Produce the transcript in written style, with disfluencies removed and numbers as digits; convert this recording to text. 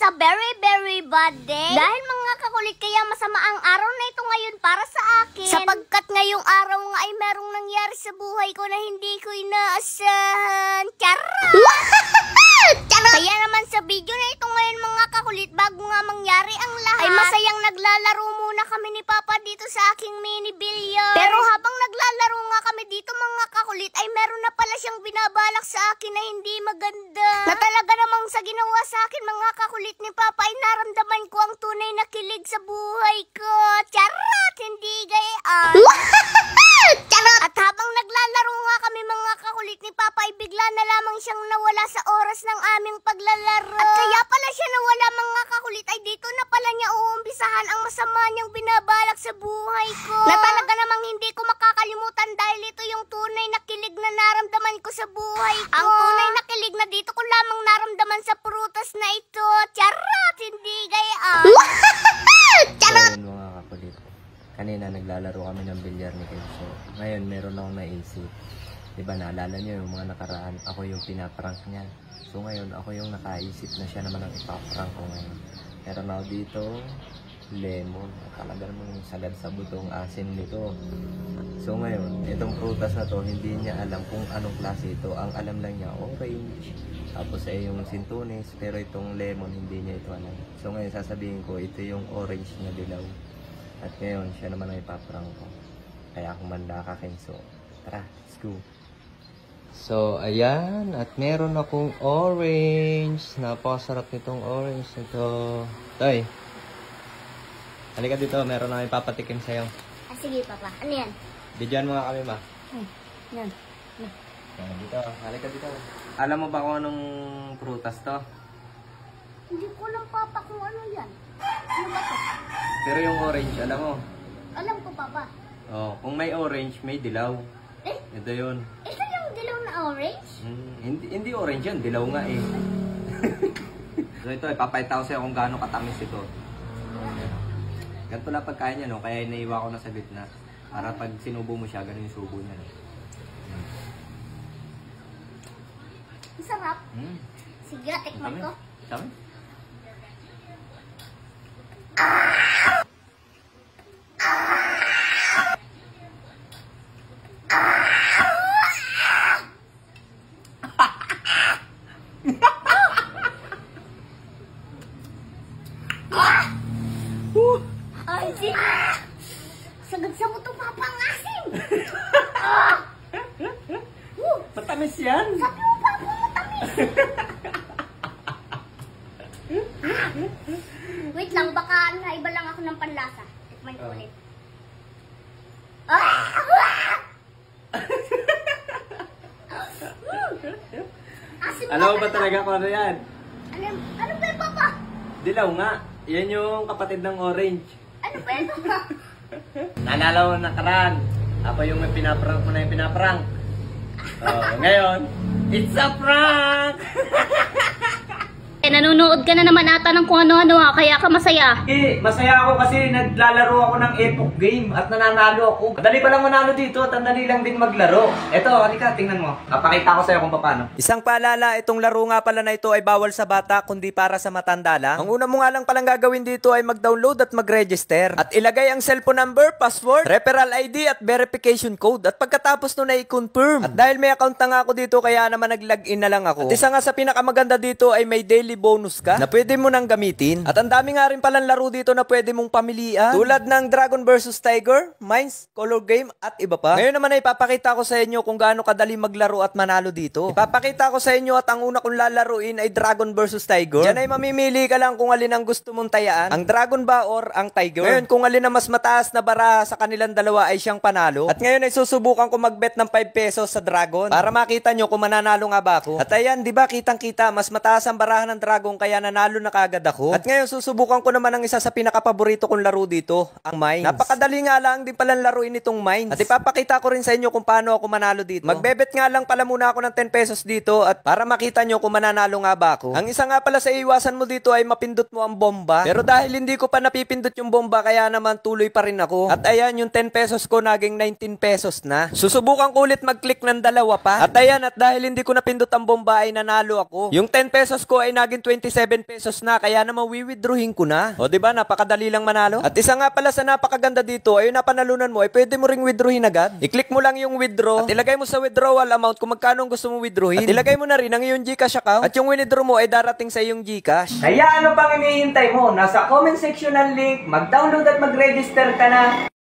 a very very bad day. Dahil mga kakulit, kaya masama ang araw na ito ngayon para sa akin. Sapagkat ngayong araw nga ay merong nangyari sa buhay ko na hindi ko inaasahan. Charot! Kaya naman sa video na ito ngayon mga kakulit, bago nga mangyari ang lahat, ay masayang naglalaro muna kami ni Papa dito sa aking mini billiard. Pero habang naglalaro nga kami dito mga kakulit, ay meron na pala siyang binabalak sa akin na hindi maganda. Na talaga namang sa ginawa sa akin mga kakulit ni Papa ay naramdaman ko ang tunay na kilig sa buhay ko. Charot! Hindi gayaan. Charot! At habang naglalaro nga kami mga kakulit ni Papa ay bigla na lamang siyang nawala sa oras ng aming paglalaro. At kaya pala siya nawala mga kakulit ay dito na pala niya uumpisahan ang masama niyang binabalak sa buhay ko. Na talaga namang hindi ko makakalimutan dahil ito yung tunay na kilig na naramdaman ko sa buhay ko. Ang tunay na kilig na dito ko lamang naramdaman sa prutas na ito. Charot! Hindi gayaan. Charot! So, mga kakulit, kanina naglalaro kami ng bilyar ni Kenzo. Ngayon meron akong naisip. Diba naalala niyo yung mga nakaraan, ako yung pinaprank niya. So ngayon ako yung nakaisip na siya naman ang ipaprank ko ngayon. Meron ako dito lemon. Talaga namang sagad sa butong asin nito. So ngayon, itong prutas na to, hindi niya alam kung anong klase ito. Ang alam lang niya, orange. Tapos ay yung sintunis. Pero itong lemon, hindi niya ito alam. So ngayon sasabihin ko, ito yung orange na dilaw. At ngayon, siya naman ang ipaprank ko. Kaya akong manda ka, Kenzo. Tara, let's go. So, ayan. At meron akong orange. Napakasarap nitong orange nito. Toy, halika dito. Meron na ipapatikim sa'yo. Ah, sige Papa. Ano yan? Bidyan mo nga kami, ma. Yan. Yan, dito. Halika dito. Alam mo ba kung anong prutas to? Hindi ko alam Papa kung ano yan. Ano ba to? Pero yung orange, alam mo. Alam ko Papa. Oh, kung may orange, may dilaw. Eh? Ito yun. Ito yung dilaw na orange? Hindi orange yan. Dilaw nga eh. So ito, ipapahita ko sa'yo kung gaano katamis ito. Ganito lang pagkain niya, no? Kaya inaiwa ko na sa gitna. Para pag sinubo mo siya, ganun yung subo niya. No? Masarap. Sige, tikman ko. Sabi? Ay, di! Sagad sa buto Papa ang asim! Matamis yan! Sabi mo Papa, matamis! Wait lang, baka naiba lang ako ng panlasa. Tikman ko ulit. Asim Alam mo ba talaga kung ano yan? Ano ba yun, Papa? Dilaw nga. Yan yung kapatid ng orange. Ano ba yun, Papa? Naalala mo nakaraan. Ako yung may pinaprank mo na yung pinaprank. Ngayon, it's a prank! Nanonood ka na naman ata ng kung ano-ano kaya ka masaya. Masaya ako kasi naglalaro ako ng Epoch game at nananalo ako. Madali pa lang manalo dito at ang dali lang din maglaro. Eto, halika, tingnan mo. Papakita ko sa'yo kung paano. Isang paalala, itong laro nga pala na ito ay bawal sa bata kundi para sa matanda lang. Ang una mo nga lang palang gagawin dito ay mag-download at mag-register. At ilagay ang cellphone number, password, referral ID at verification code. At pagkatapos nun ay confirm. At dahil may account na nga ako dito kaya naman nag-login na lang ako. At isa nga sa pinakamaganda dito ay may daily bonus ka na pwede mo nang gamitin. At ang dami nga rin palang laro dito na pwede mong pamilian. Tulad ng Dragon vs Tiger, Mines, Color Game at iba pa. Ngayon naman ay ipapakita ko sa inyo kung gaano kadali maglaro at manalo dito. Ipapakita ko sa inyo at ang una kong lalaruin ay Dragon vs Tiger. Diyan ay mamimili ka lang kung alin ang gusto mong tayaan. Ang Dragon ba or ang Tiger? Ngayon kung alin ang mas mataas na bara sa kanilang dalawa ay siyang panalo. At ngayon ay susubukan ko magbet ng 5 pesos sa Dragon para makita nyo kung mananalo nga ba ako. At ayan, di ba kitang kita mas mataas ang barahan ng Dragon kaya nanalo na kagad ako. At ngayon susubukan ko naman ang isa sa pinakapaborito kong laro dito, ang Mines. Napakadali nga lang din palang laruin itong Mines. At ipapakita ko rin sa inyo kung paano ako manalo dito. Magbebet nga lang pala muna ako ng 10 pesos dito at para makita nyo kung mananalo nga ba ako. Ang isa nga pala sa iwasan mo dito ay mapindot mo ang bomba. Pero dahil hindi ko pa napipindot yung bomba kaya naman tuloy pa rin ako. At ayan, yung 10 pesos ko naging 19 pesos na. Susubukan ko ulit mag-click ng dalawa pa. At ayan, at dahil hindi ko napindot ang bomba ay nanalo ako. Yung 10 pesos ko ay naging naging 27 pesos na, kaya naman withdrawin ko na. O diba, napakadali lang manalo. At isa nga pala sa napakaganda dito, ay yung napanalunan mo, ay pwede mo ring withdrawin agad. I-click mo lang yung withdraw at ilagay mo sa withdrawal amount kung magkano ang gusto mo withdrawin. At ilagay mo na rin ang iyong GCash account at yung withdraw mo ay darating sa iyong GCash. Kaya ano pang hinihintay mo? Nasa comment section ng link, mag-download at mag-register ka na.